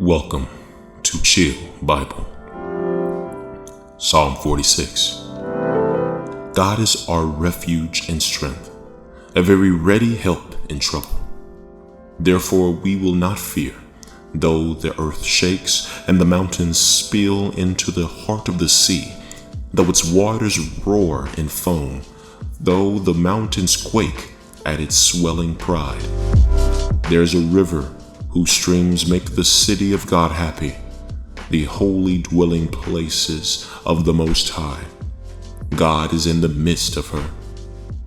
Welcome to Chill Bible. Psalm 46. God is our refuge and strength, a very ready help in trouble. Therefore we will not fear, though the earth shakes and the mountains spill into the heart of the sea, though its waters roar and foam, though the mountains quake at its swelling pride. There is a river whose streams make the city of God happy, the holy dwelling places of the Most High. God is in the midst of her.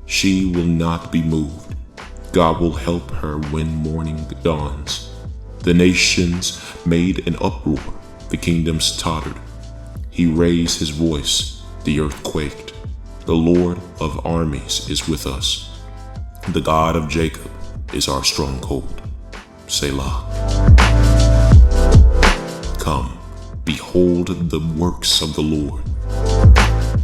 She will not be moved. God will help her when morning dawns. The nations made an uproar, the kingdoms tottered. He raised his voice, the earth quaked. The Lord of armies is with us. The God of Jacob is our stronghold. Selah. Come, behold the works of the Lord,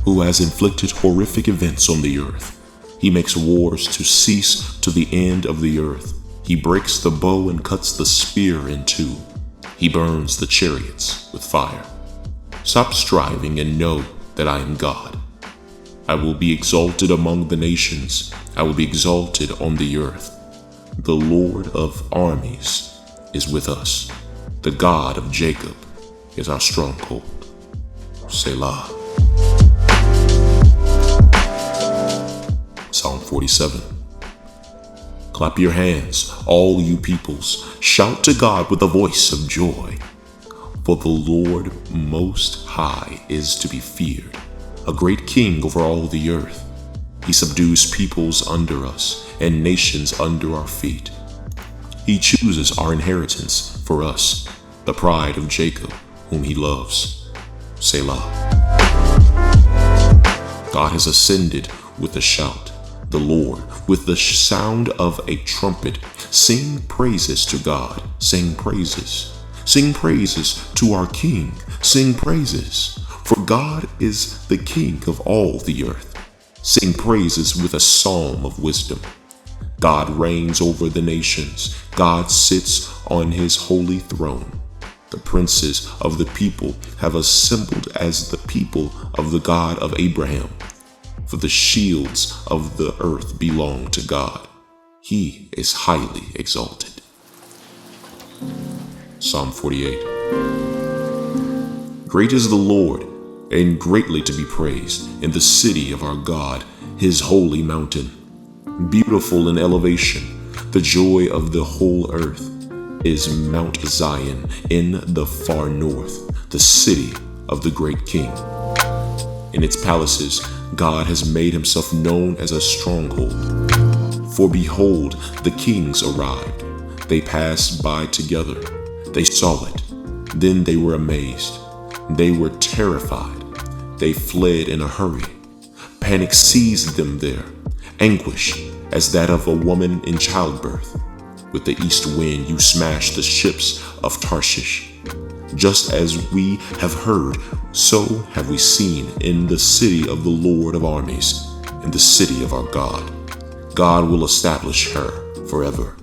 who has inflicted horrific events on the earth. He makes wars to cease to the end of the earth. He breaks the bow and cuts the spear in two. He burns the chariots with fire. Stop striving and know that I am God. I will be exalted among the nations. I will be exalted on the earth. The Lord of armies is with us. The God of Jacob is our stronghold. Selah. Psalm 47. Clap your hands, all you peoples. Shout to God with a voice of joy. For the Lord Most High is to be feared, a great king over all the earth. He subdues peoples under us and nations under our feet. He chooses our inheritance for us, the pride of Jacob, whom he loves. Selah. God has ascended with a shout, the Lord with the sound of a trumpet. Sing praises to God, sing praises. Sing praises to our King, sing praises. For God is the King of all the earth. Sing praises with a psalm of wisdom. God reigns over the nations. God sits on his holy throne. The princes of the people have assembled as the people of the God of Abraham. For the shields of the earth belong to God. He is highly exalted. Psalm 48. Great is the Lord, and greatly to be praised in the city of our God, his holy mountain. Beautiful in elevation, the joy of the whole earth is Mount Zion in the far north, the city of the great King. In its palaces, God has made himself known as a stronghold. For behold, the kings arrived. They passed by together. They saw it. Then they were amazed. They were terrified. They fled in a hurry. Panic seized them there, anguish as that of a woman in childbirth. With the east wind you smashed the ships of Tarshish. Just as we have heard, so have we seen in the city of the Lord of armies, in the city of our God. God will establish her forever.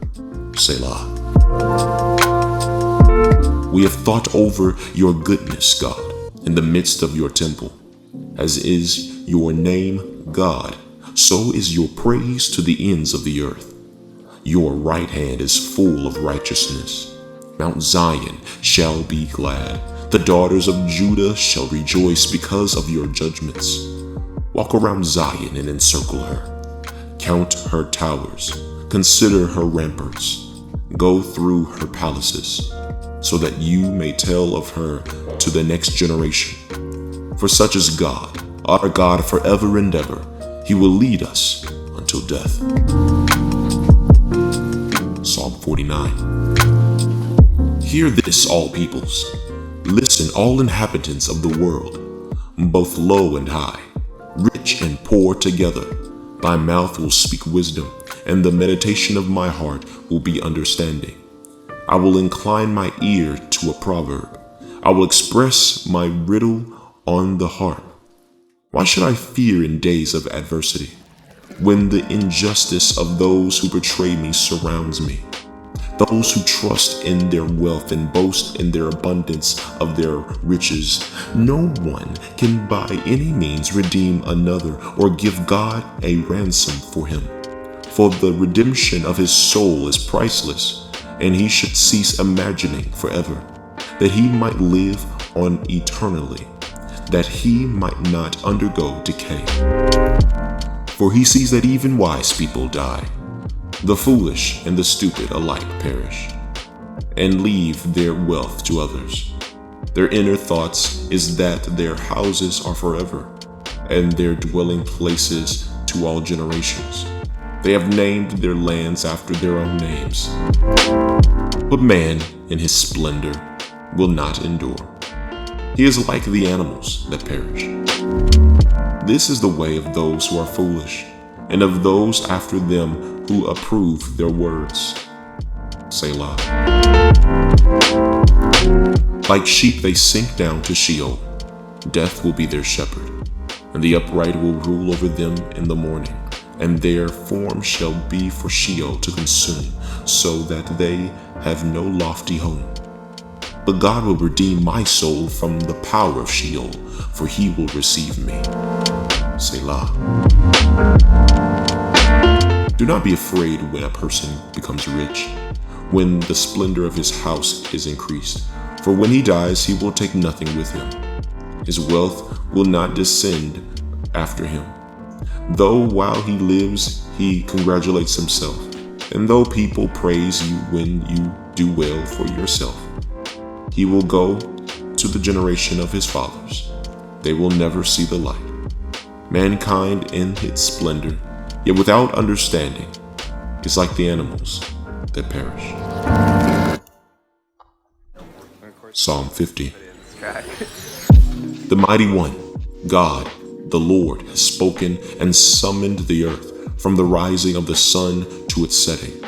Selah. We have thought over your goodness, God, in the midst of your temple. As is your name, God, so is your praise to the ends of the earth. Your right hand is full of righteousness. Mount Zion shall be glad. The daughters of Judah shall rejoice because of your judgments. Walk around Zion and encircle her. Count her towers. Consider her ramparts. Go through her palaces, so that you may tell of her to the next generation. For such is God, our God forever and ever. He will lead us until death. Psalm 49. Hear this, all peoples. Listen, all inhabitants of the world, both low and high, rich and poor together. My mouth will speak wisdom, and the meditation of my heart will be understanding. I will incline my ear to a proverb. I will express my riddle on the harp. Why should I fear in days of adversity, when the injustice of those who betray me surrounds me? Those who trust in their wealth and boast in their abundance of their riches. No one can by any means redeem another or give God a ransom for him. For the redemption of his soul is priceless, and he should cease imagining forever, that he might live on eternally, that he might not undergo decay. For he sees that even wise people die. The foolish and the stupid alike perish, and leave their wealth to others. Their inner thoughts is that their houses are forever, and their dwelling places to all generations. They have named their lands after their own names. But man in his splendor will not endure. He is like the animals that perish. This is the way of those who are foolish, and of those after them who approve their words. Selah. Like sheep they sink down to Sheol. Death will be their shepherd, and the upright will rule over them in the morning, and their form shall be for Sheol to consume, so that they have no lofty home. But God will redeem my soul from the power of Sheol, for he will receive me. Selah. Do not be afraid when a person becomes rich, when the splendor of his house is increased. For when he dies, he will take nothing with him. His wealth will not descend after him. Though while he lives, he congratulates himself, and though people praise you when you do well for yourself, he will go to the generation of his fathers. They will never see the light. Mankind in its splendor, yet without understanding, is like the animals that perish. Psalm 50. The mighty one, God, the Lord, has spoken and summoned the earth from the rising of the sun to its setting.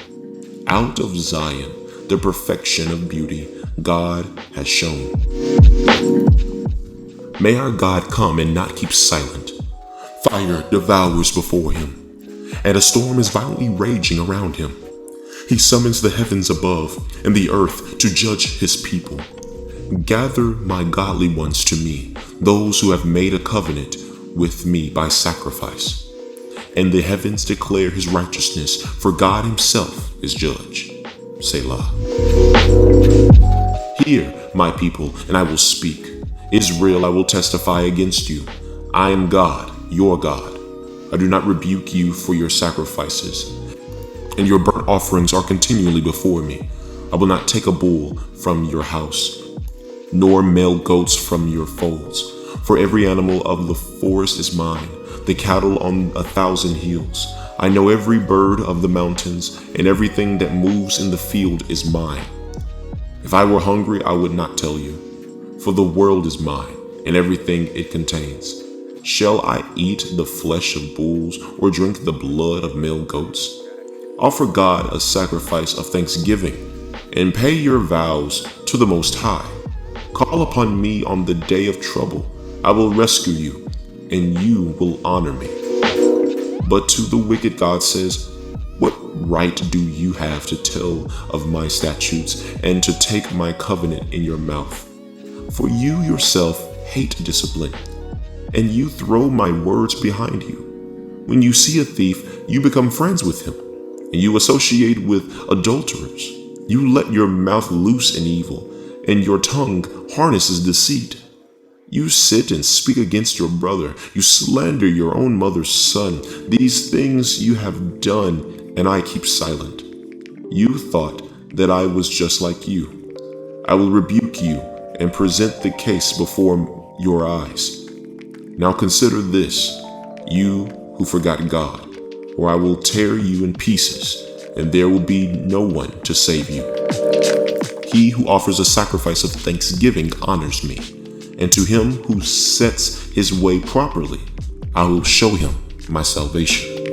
Out of Zion, the perfection of beauty, God has shown. May our God come and not keep silent. Fire devours before him, and a storm is violently raging around him. He summons the heavens above and the earth to judge his people. Gather my godly ones to me, those who have made a covenant with me by sacrifice. And the heavens declare his righteousness, for God himself is judge. Selah. Hear, my people, and I will speak. Israel, I will testify against you. I am God, your God. I do not rebuke you for your sacrifices, and your burnt offerings are continually before me. I will not take a bull from your house, nor male goats from your folds. For every animal of the forest is mine, the cattle on 1,000 hills. I know every bird of the mountains, and everything that moves in the field is mine. If I were hungry, I would not tell you, for the world is mine, and everything it contains. Shall I eat the flesh of bulls or drink the blood of male goats? Offer God a sacrifice of thanksgiving and pay your vows to the Most High. Call upon me on the day of trouble. I will rescue you, and you will honor me. But to the wicked God says, what right do you have to tell of my statutes and to take my covenant in your mouth? For you yourself hate discipline, and you throw my words behind you. When you see a thief, you become friends with him, and you associate with adulterers. You let your mouth loose in evil, and your tongue harnesses deceit. You sit and speak against your brother. You slander your own mother's son. These things you have done, and I keep silent. You thought that I was just like you. I will rebuke you and present the case before your eyes. Now consider this, you who forgot God, or I will tear you in pieces, and there will be no one to save you. He who offers a sacrifice of thanksgiving honors me, and to him who sets his way properly, I will show him my salvation.